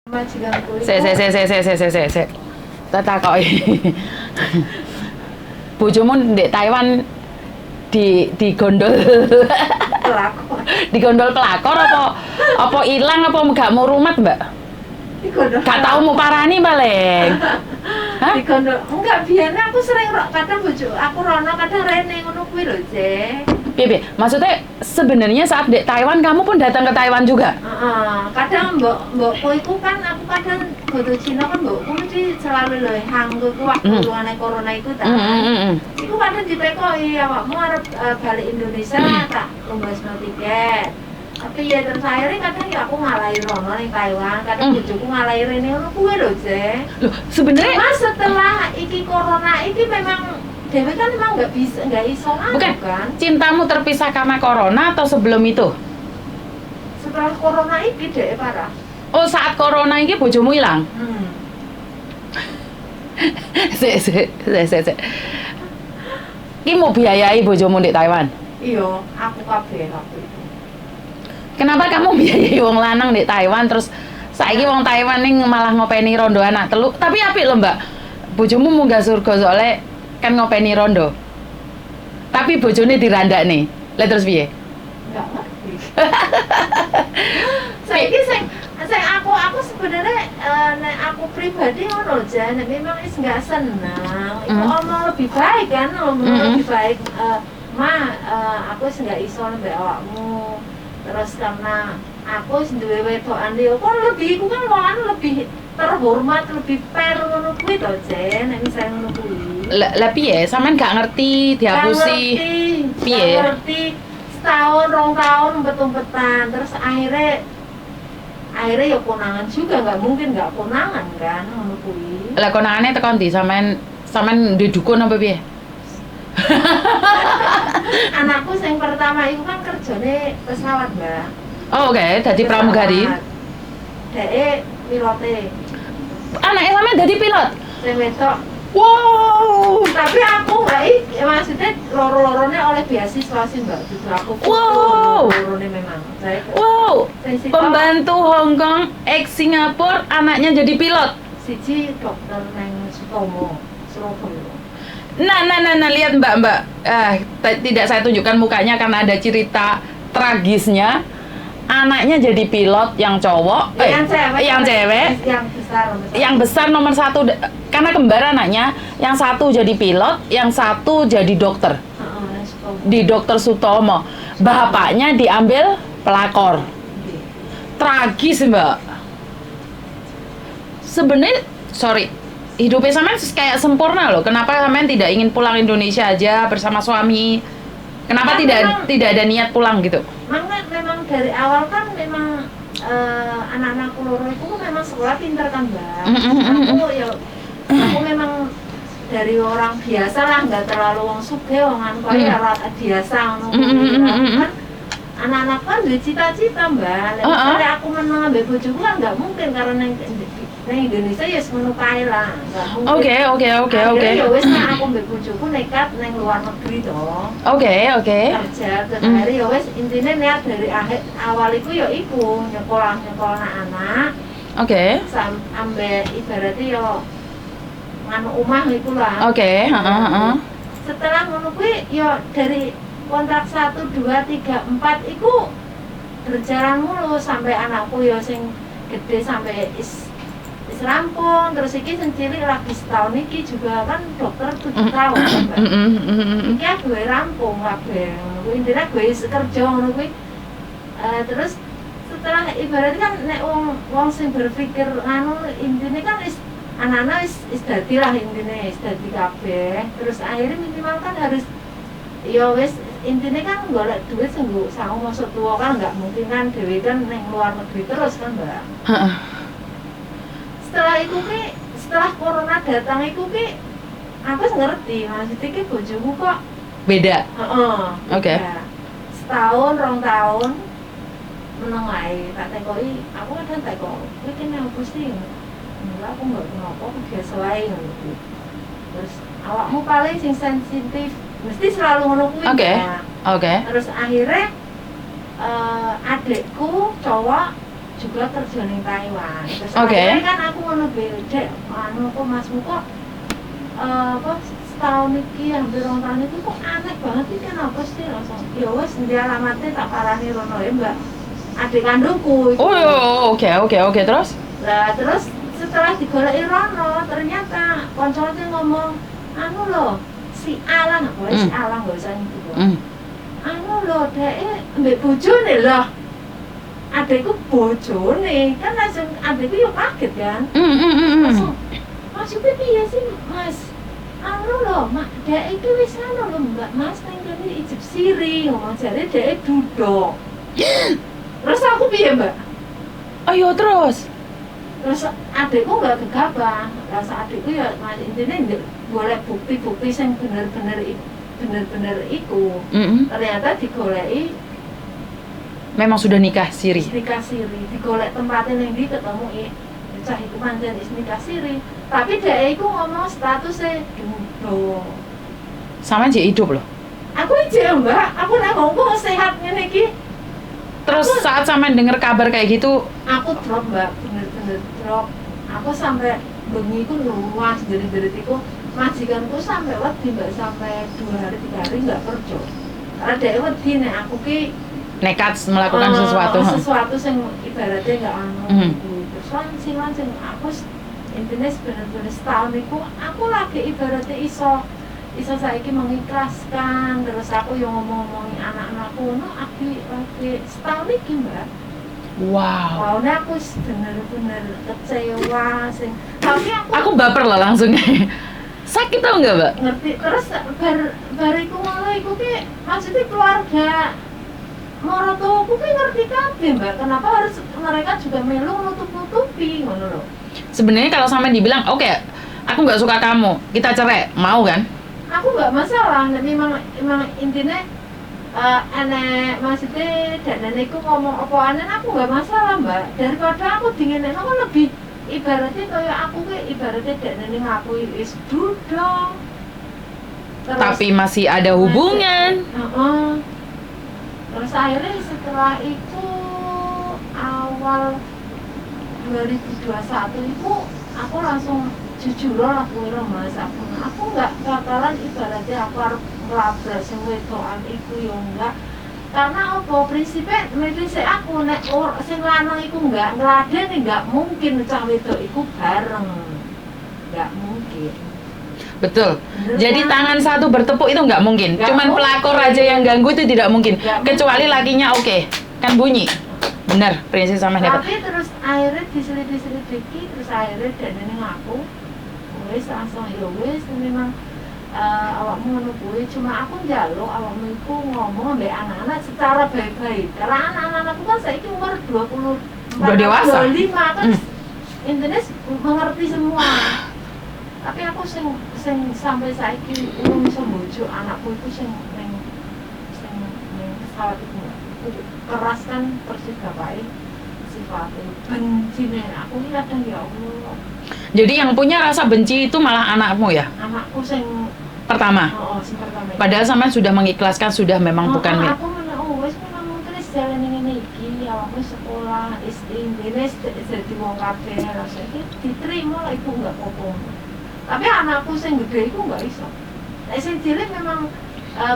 Majikan kuwi. Sik. Takoki. Bojomu ndek Taiwan di gondol Pelakor. digondol pelakor apa ilang apa gak mau rumat, Mbak? Digondol. Gak tau mau parani paling. Hah? Digondol. Enggak, biasanya aku sering kadang bojo aku rono kadang rene ngono kuwi lho, Cek. Piye? Maksudnya sebenarnya saat di Taiwan kamu pun datang ke Taiwan juga? Kadang mbokku iku kan aku kadang foto Cina kan mbokku mesti selalu lho hanggo ku waktu luane corona iku ta. Iku kadang ditekoki awakmu arep balik Indonesia tak lumbasno tiket. Tapi ya terus akhirnya kadang ya aku ngalahi rono ning Taiwan, kadang bojoku ngalahi rene ngono kuwi lho, Cek. Loh, sebenarnya Mas setelah iki corona iki memang Dewi kan memang nggak iso bukan kan? cintamu terpisah karena corona atau sebelum itu? Setelah corona iki deh parah. Oh, saat corona ini bojomu hilang? Sik. Ki mau biayai bojomu di Taiwan? Iya, aku kabeh waktu itu. Kenapa kamu biayai wong lanang di Taiwan terus saiki wong Taiwan ning malah ngopeni rondo anak telu? Tapi apik lho, Mbak. Bojomu munggah surga soalnya kan ngopeni rondo. Tapi bojone dirandakne. Lah terus piye? Enggak ngerti. Saiki sing aku sebenarnya nek aku pribadi ngono aja, nek memang wis enggak senang, itu omong lebih baik kan, lebih baik aku wis enggak iso mbek awakmu. Terus karena aku wis duwe wedokan liya, kok lebih iku kan malah lebih terhormat, lebih fair ngono kuwi to, Jen, nek misale ngono kuwi. Lah piye? Sampean gak ngerti dihapusi. Piye? Gak ngerti. Setahun, 2 tahun umpet-umpetan, terus akhirnya ya konangan juga, nggak mungkin nggak konangan kan ngono kuwi. Lah konangane tekan ndi sampean duwe dukun apa piye? Anakku yang pertama itu kan kerjane pesawat, Mbak. Oh, oke, dadi pramugari. Dek pilote. Anaknya sampean dadi pilot. Sing wedok. Wow. Tapi aku maksudnya loro-lorone oleh beasiswa sih, Mbak. Justru aku Wow. lorone memang. Wow. Pembantu Hong Kong ex Singapura anaknya jadi pilot. Siji dokter nang Sutomo, Surabaya. Nah, lihat Mbak. Tidak saya tunjukkan mukanya karena ada cerita tragisnya. Anaknya jadi pilot yang cowok, yang cewek, yang besar nomor 1 karena kembar anaknya, yang satu jadi pilot, yang satu jadi dokter di Dokter Sutomo. Bapaknya diambil pelakor. Tragis, Mbak. Sebenarnya, hidupnya sampean kayak sempurna loh. Kenapa sampean tidak ingin pulang Indonesia aja bersama suami? Kenapa tidak ada niat pulang gitu? Memang dari awal kan memang anak-anakku loro itu memang sekolah pinter kan, Mbak. Aku memang dari orang biasa lah, nggak terlalu wong sugih, wong anu kaya biasa ngono kan. Anak-anak kan duwe cita-cita, Mbak. Misalnya aku menang ambek bojoku kan nggak mungkin karena nang Indonesia ya semono kae lah, nggak mungkin. Oke. Ya wis aku ambek bojoku nekat nang luar negeri to. Oke. Kerja terus akhirnya ya wis intine niat dari awal iku ya iku nyekolah anak. Oke. Ambek ibaratnya ya nganu omah iku lah. Oke, Setelah ngono kuwi ya dari kontrak 1 2 3 4 iku berjalan mulus sampai anakku ya sing gede sampai is rampung, terus iki sing cilik lagi setahun iki juga kan dokter 7 tahun. Iki aku rampung kabeh. Intine gue kerja ngono kuwi. Terus setelah ibaratnya kan nek wong sing berpikir anu intine kan anak-anak is dadi lah intine, is dadi kabeh. Terus akhirnya minimal kan harus ya wis intine kan golek duit sing nggo sangu masa tuwa kan nggak mungkin kan dhewe kan ning luar negeri terus kan, Mbak. Setelah corona datang iku ki aku ngerti maksudnya ki bojoku kok beda. Oke. Setahun 2 tahun meneng ae tak tekoki aku kadang teko kuwi kene opo sih? Enggak, aku enggak kenapa, aku biasa wae ngono kuwi. Terus awakmu paling sing sensitif mesti selalu ngono kuwi. Oke. Terus akhirnya adikku cowok juga kerja di Taiwan. Terus Oke. akhirnya kan aku ngono beda, kok masmu kok apa setahun iki hampir 2 tahun itu kok aneh banget iki kenapa sih langsung ya wes dia alamatnya tak parani rono ya Mbak adik kandungku itu. Oke, terus? Nah terus setelah digoleki rono ternyata konconya ngomong anu loh si Alang si Alang gak usah gitu anu loh dhek mbek bojone loh adikku bojone kan langsung adikku yo kaget kan langsung maksudnya piye sih mas anu loh mak dhek iki wis anu loh mbak mas nang kene ijib siri ngomong jare dhek duduk terus aku piye mbak Ayo terus adikku nggak gegabah rasa adikku ya intinya golek bukti-bukti yang bener-bener iku ternyata digoleki memang sudah nikah siri digolek tempatnya yang ketemu cah iku pancen nikah siri tapi dia iku ngomong statusnya duduk sama aja hidup loh aku aja mbak aku nak ngomong sehat ngene iki terus aku, saat sampean dengar kabar kayak gitu aku drop mbak bener-bener drop aku sampai bengi ku luas dari iku majikanku sampai wedi mbak sampai 2 hari 3 hari nggak kerja karena dia wedi nek aku ki nekat melakukan sesuatu yang ibaratnya nggak anu terus langsing aku intinya bener-bener setahun itu aku lagi ibaratnya iso saiki mengikhlaskan terus aku yang ngomong-ngomongin anak-anakku aku lagi setahun ini mbak wow nah aku bener-bener kecewa tapi aku baper lah langsung sakit tau nggak mbak? Ngerti terus bariku ngono iku ki maksudnya keluarga Morotoku ki ngerti kabeh mbak kenapa harus mereka juga melu nutup-nutupi ngono loh sebenarnya kalau sampai dibilang oke, aku nggak suka kamu kita cerai mau kan? Aku nggak masalah memang intinya aneh maksudnya dan nenekku ngomong apa aneh aku nggak masalah mbak daripada aku dingenin aku lebih ibaratnya kayak aku kayak ibaratnya dan nenek ngakui is duduk tapi masih ada hubungan terus akhirnya setelah itu awal 2021 itu aku langsung jujur lah mas aku nggak bakalan ibaratnya aku harus ngelabrak sing wedokan iku ya enggak karena apa prinsipnya aku nek sing lanang iku enggak ngladeni enggak mungkin cah wedok iku bareng enggak mungkin betul jadi tangan satu bertepuk itu nggak mungkin cuman pelakor aja yang ganggu itu tidak mungkin kecuali lakinya oke kan bunyi bener prinsip sama dapat tapi terus akhirnya diselidiki terus akhirnya dan ini ngaku wis langsung ya wis memang awakmu ngono kuwi cuma aku njaluk awakmu iku ngomong ambek anak-anak secara baik-baik karena anak-anakku kan saiki umur 20 udah dewasa 25 kan intinya mengerti semua tapi aku sing sampai saiki urung iso mbojo anakku itu sing pesawat itu keras kan persis bapake sifatnya benci nih aku ini kadang ya Allah jadi yang punya rasa benci itu malah anakmu ya? Anakku sing pertama? Sing pertama padahal sampean sudah mengikhlaskan sudah memang bukan aku wis mungkin jalan ngene iki awakmu sekolah intine dadi wong kabeh rasane diterima lah iku enggak apa-apa tapi anakku sing gede iku enggak iso nek sing cilik memang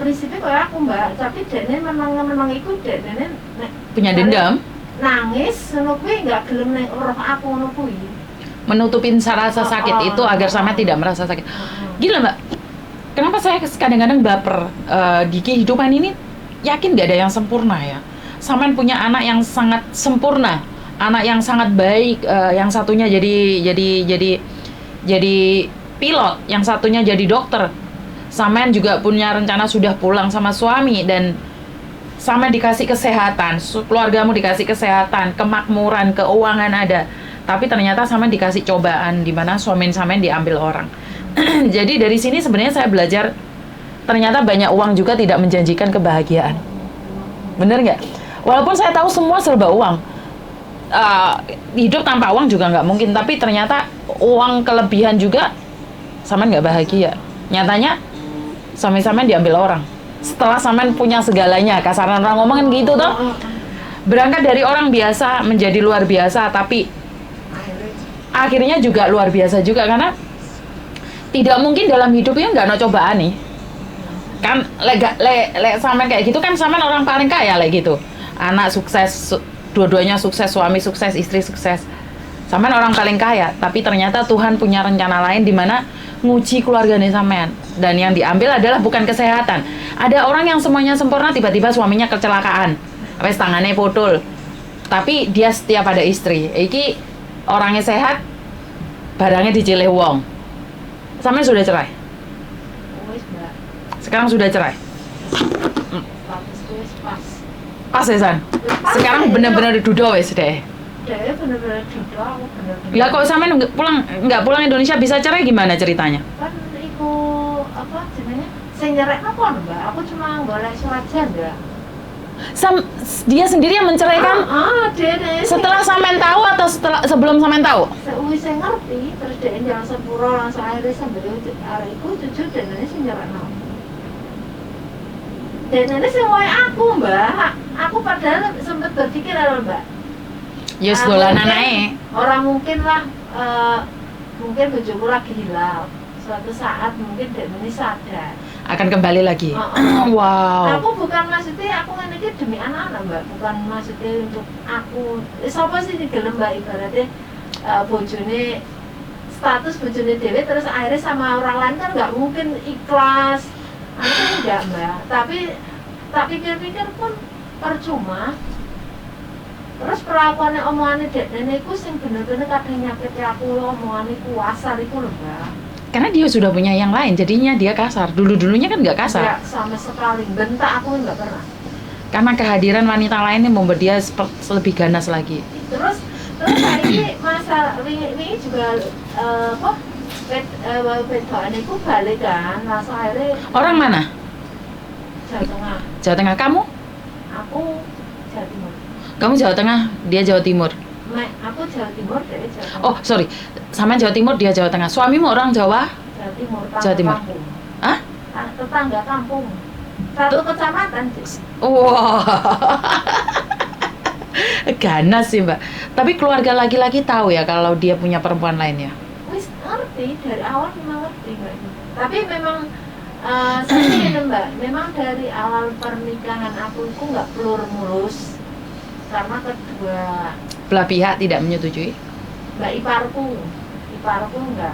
prinsipnya kayak aku mbak tapi dene memang iku dene punya dendam nangis ngono kuwi enggak gelem nek roh aku ngono kuwi menutupin rasa sakit itu agar sampean tidak merasa sakit gila mbak kenapa saya kadang-kadang baper di kehidupan ini yakin gak ada yang sempurna ya sampean punya anak yang sangat sempurna anak yang sangat baik yang satunya jadi pilot yang satunya jadi dokter sampean juga punya rencana sudah pulang sama suami dan sampean dikasih kesehatan keluargamu dikasih kesehatan kemakmuran keuangan ada tapi ternyata sampean dikasih cobaan di mana suami sampean diambil orang jadi dari sini sebenarnya saya belajar ternyata banyak uang juga tidak menjanjikan kebahagiaan bener nggak walaupun saya tahu semua serba uang hidup tanpa uang juga nggak mungkin tapi ternyata uang kelebihan juga sampean nggak bahagia nyatanya sampean diambil orang setelah sampean punya segalanya kasaran orang ngomongin gitu toh berangkat dari orang biasa menjadi luar biasa, tapi akhirnya juga luar biasa juga, karena tidak mungkin dalam hidupnya nggak ada cobaan nih. Kan sampean kayak gitu kan, sampean orang paling kaya gitu. Anak sukses, dua-duanya sukses, suami sukses, istri sukses. Sampean orang paling kaya, tapi ternyata Tuhan punya rencana lain di mana nguji keluarganya sampean. Dan yang diambil adalah bukan kesehatan. Ada orang yang semuanya sempurna, tiba-tiba suaminya kecelakaan. Wes tangannya putul. Tapi dia setia pada istri. Iki orangnya sehat, barangnya dicilih wong. Sampean sudah cerai? Sekarang sudah cerai? Pas ya, San? Sekarang bener-bener duda wes deh. Bener-bener duda, aku bener-bener. Lah kok sampean nggak pulang Indonesia bisa cerai, gimana ceritanya? Kan iku apa jenenge? Sing nyerekno kon, Mbak. Aku cuma golek surat janda. Dia sendiri yang menceraikan? Dia. Setelah sampean tahu atau sebelum sampean tahu? Sewise ngerti, terus dia jalan sepuro langsung akhirnya sambil arek iku jujur denene sing nyerekno. Denene sing wae aku, Mbak. Aku padahal sempat berpikir lho, Mbak. Yes, dolanan ae. Orang mungkin lah, mungkin bojoku lagi hilal. Suatu saat mungkin denene sadar. Akan kembali lagi. Wow. Aku bukan maksudnya, aku ngene iki demi anak-anak, Mbak. Bukan maksudnya untuk aku. Sapa sih gelem, Mbak, ibaratnya bojone, status bojone dhewe terus akhirnya sama orang lain kan nggak mungkin ikhlas. Aku enggak, Mbak. Tapi tak pikir-pikir pun percuma. Terus perlakuannya omongannya dek nenekku sing bener-bener kadang nyakiti aku, omongannya kuasar itu lho, Mbak. Karena dia sudah punya yang lain, jadinya dia kasar. Dulunya kan nggak kasar. Enggak sama sekali, bentak aku nggak pernah. Karena kehadiran wanita lain yang membuat dia lebih ganas lagi. Terus ini masa ini juga bedoan itu balik kan, langsung akhirnya. Orang mana? Jawa Tengah. Jawa Tengah. Kamu? Aku Jawa Timur. Kamu Jawa Tengah, dia Jawa Timur. Aku Jawa Timur, dia Jawa Tengah. Oh, sorry. Sama Jawa Timur, dia Jawa Tengah. Suamimu orang Jawa? Jawa Timur. Jawa Timur. Kampung. Hah? Tetangga kampung. Satu kecamatan. Wah. Ganas sih, Mbak. Tapi keluarga laki-laki tahu ya kalau dia punya perempuan lain ya? Wis ngerti, dari awal memang ngerti, Mbak. Tapi memang saya ini, Mbak, memang dari awal pernikahan aku itu nggak pelur mulus. Karena kedua belah pihak tidak menyetujui. Mbak iparku nggak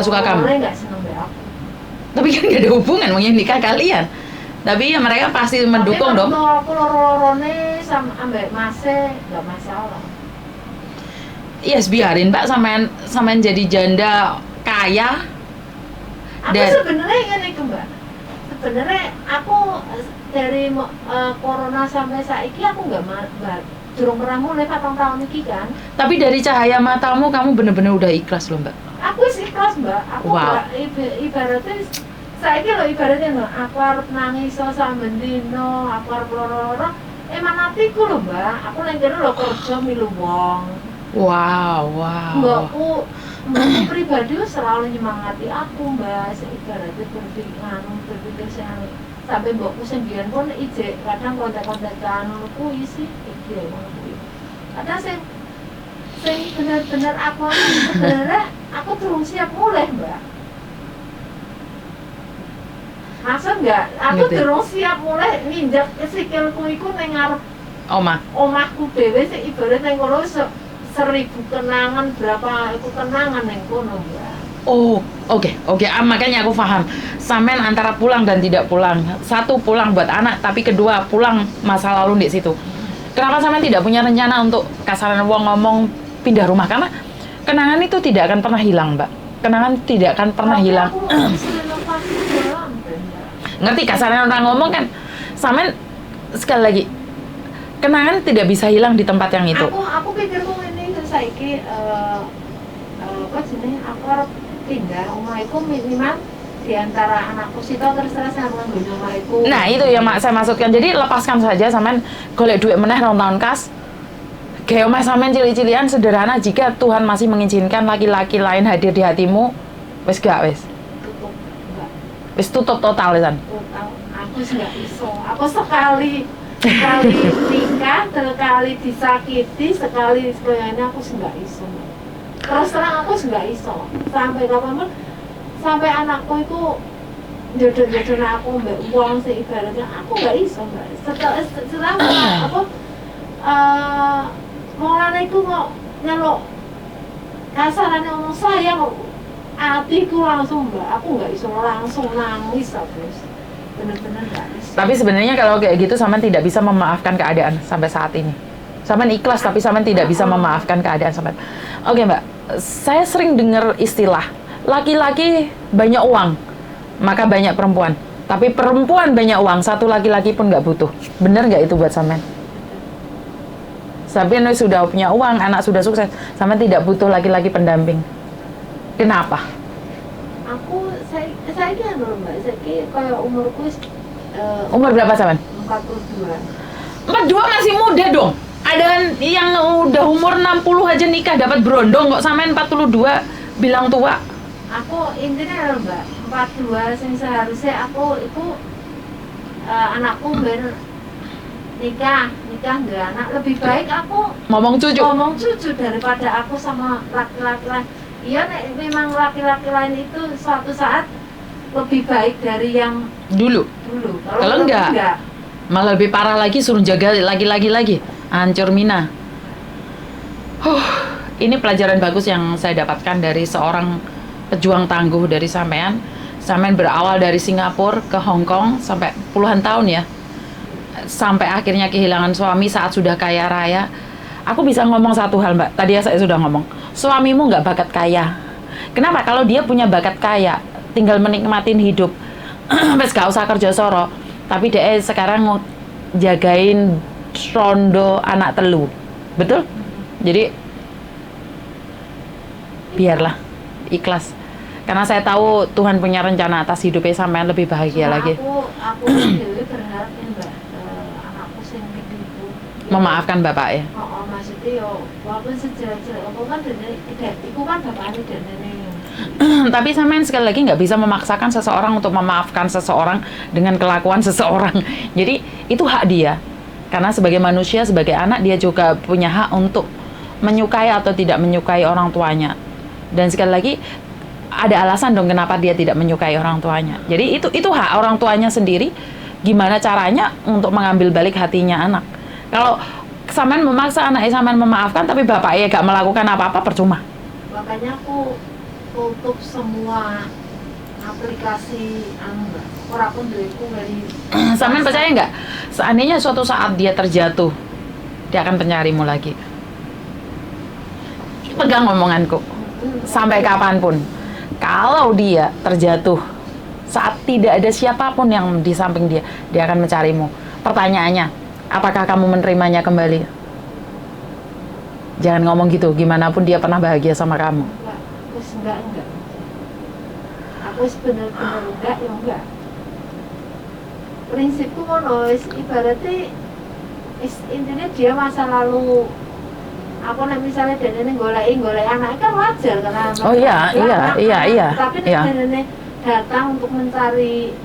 Suka kamu? Nggak seneng Mbak aku. Tapi kan nggak ada hubungan, mungkin nikah kalian. Tapi ya mereka pasti mendukung dong. Tapi aku loro-lorone sama Mbak Mase nggak masalah. Yes, biarin Mbak sampean jadi janda kaya. Aku sebenarnya ingin itu, Mbak. Sebenarnya aku dari corona sampai saiki aku nggak durung pernah mulai 4 tahun iki kan. Tapi dari cahaya matamu kamu bener-bener udah ikhlas loh, Mbak. Aku ikhlas, Mbak. Aku wow. Ibaratnya saiki lho, ibaratnya lho, aku arep nangis sampe dino, aku arep loro-loro, emang hatiku lho, Mbak. Aku ning kene lho kerja milu wong. Wow. Mbakku pribadi selalu nyemangati aku, Mbak. Ibaratnya berpikir sampai mbokku sendirian pun ijek kadang kontak-kontakan kuwi sih iki ngono kuwi. Kadang sing bener-bener aku sebenarnya aku durung siap mulai, Mbak. Maksud enggak? Aku durung siap mulai nginjak sikilku iku ning ngarep omahku dhewe sing ibarat ning kono 1000 kenangan, berapa iku kenangan ning kono, Mbak. Oh, oke. Makanya aku paham. Sampean antara pulang dan tidak pulang. Satu, pulang buat anak, tapi kedua, pulang masa lalu di situ. Kenapa sampean tidak punya rencana untuk kasaran wong ngomong pindah rumah? Karena kenangan itu tidak akan pernah hilang, Mbak. Kenangan tidak akan pernah hilang. Ngerti kasaran orang ngomong kan? Sampean sekali lagi, kenangan tidak bisa hilang di tempat yang itu. Aku pikirku ini saiki apa jenenge aku arep pindah omahku minimal di antara anakku situ terus sama omahku. Nah, itu yang saya maksudkan. Jadi lepaskan saja sampean golek duit meneh rong tahun kas. Gawe omah sampean cili-cilian sederhana jika Tuhan masih mengizinkan laki-laki lain hadir di hatimu. Wis gak wis. Tutup enggak. Wis tutup total kan. Total. Aku nggak iso. Aku sekali sekali nikah, sekali disakiti, sekali kayaknya aku nggak iso. Terus terang aku nggak iso. Sampai kapanpun, sampai anakku itu jodoh-jodoh aku mbak uang sih ibaratnya aku nggak iso mbak. Setelah apa mulanya aku mau nyelok kasarannya ngomong sayang, hatiku langsung mbak, aku nggak iso langsung nangis terus. Bener-bener nggak bisa. Tapi sebenarnya kalau kayak gitu Saman tidak bisa memaafkan keadaan sampai saat ini. Saman ikhlas tapi Saman tidak bisa memaafkan keadaan sampai. Oke Mbak, saya sering dengar istilah laki-laki banyak uang, maka banyak perempuan. Tapi perempuan banyak uang, satu laki-laki pun nggak butuh. Bener nggak itu buat Saman? Saman sudah punya uang, anak sudah sukses, Saman tidak butuh laki-laki pendamping. Kenapa? Saya kira mbak, saya kira kayak umurku Umur berapa Saman? 42. 42 masih muda dong. Ada yang udah umur 60 aja nikah dapat berondong kok, Saman 42 bilang tua. Aku intinya mbak 42 sing seharusnya aku itu anakku nikah nggak anak, lebih baik aku ngomong cucu daripada aku sama laki-laki lain. Iya memang laki-laki lain itu suatu saat lebih baik dari yang dulu. Kalau enggak malah lebih parah lagi, suruh jaga lagi hancur Mina. Ini pelajaran bagus yang saya dapatkan dari seorang pejuang tangguh dari sampean. Sampean berawal dari Singapura ke Hong Kong sampai puluhan tahun ya, sampai akhirnya kehilangan suami saat sudah kaya raya. Aku bisa ngomong satu hal Mbak, tadi ya saya sudah ngomong, suamimu nggak bakat kaya. Kenapa? Kalau dia punya bakat kaya, tinggal menikmatin hidup, wes gak usah kerja soro. Tapi dia sekarang mau jagain rondo anak telu, betul? Jadi biarlah ikhlas, karena saya tahu Tuhan punya rencana atas hidupnya sampean lebih bahagia lagi. Aku dewe berharap Mbak, anakku sing gede itu memaafkan bapak ya. Maksudnya yo walaupun sejelek-jelek aku kan tidak, itu kan bapaknya dan nenek. Tapi sampean sekali lagi nggak bisa memaksakan seseorang untuk memaafkan seseorang dengan kelakuan seseorang. Jadi itu hak dia. Karena sebagai manusia, sebagai anak, dia juga punya hak untuk menyukai atau tidak menyukai orang tuanya. Dan sekali lagi ada alasan dong kenapa dia tidak menyukai orang tuanya. Jadi itu hak orang tuanya sendiri. Gimana caranya untuk mengambil balik hatinya anak. Kalau sampean memaksa anaknya sampean memaafkan, tapi bapaknya gak melakukan apa-apa, percuma. Makanya aku tutup semua aplikasi orang pun diriku dari. Sampean percaya nggak? Seandainya suatu saat dia terjatuh, dia akan mencarimu lagi. Pegang omonganku. Sampai kapanpun, kalau dia terjatuh, saat tidak ada siapapun yang di samping dia akan mencarimu. Pertanyaannya, apakah kamu menerimanya kembali? Jangan ngomong gitu, gimana pun dia pernah bahagia sama kamu. Enggak. Aku bener-bener enggak. Prinsipku ngono, ibaratnya intinya dia masa lalu. Aku misalnya dene golek anak kan wajar karena. Oh iya. Tapi dene datang untuk mencari.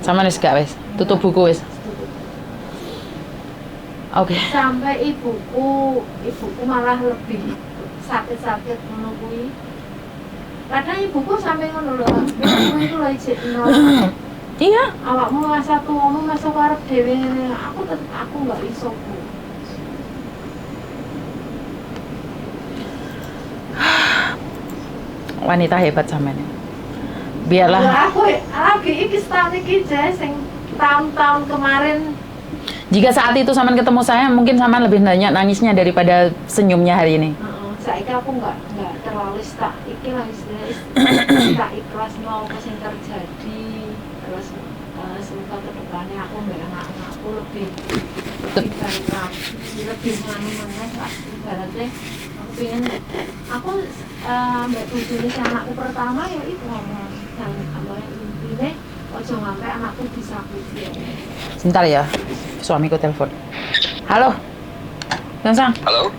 Sama nih gak wes, tutup buku wes. Oke. Sampai ibuku malah lebih sakit menunggu. Kadang ibuku sampai ngono lho, ibuku itu lagi jekno. Iya. Awakmu masa tuamu masa karep dhewe ngene. Aku enggak iso, Bu. Wanita hebat sampean. Biarlah. Aku lagi iki setahun iki jae sing tahun-tahun kemarin. Jika saat itu sampean ketemu saya, mungkin sampean lebih banyak nangisnya daripada senyumnya hari ini. Saiki aku enggak terlalu tak iki lah istilahnya tak ikhlas mau apa sing terjadi. Terus semoga ke depannya aku mbak anak-anakku lebih baik lagi, lebih meneh lah. Ibaratnya aku pengen aku mbak tujuannya si anakku pertama ya itu ngomong yang intinya ojo ngampe anakku disakiti. Sebentar ya, suamiku telepon. Halo, Sang. Halo.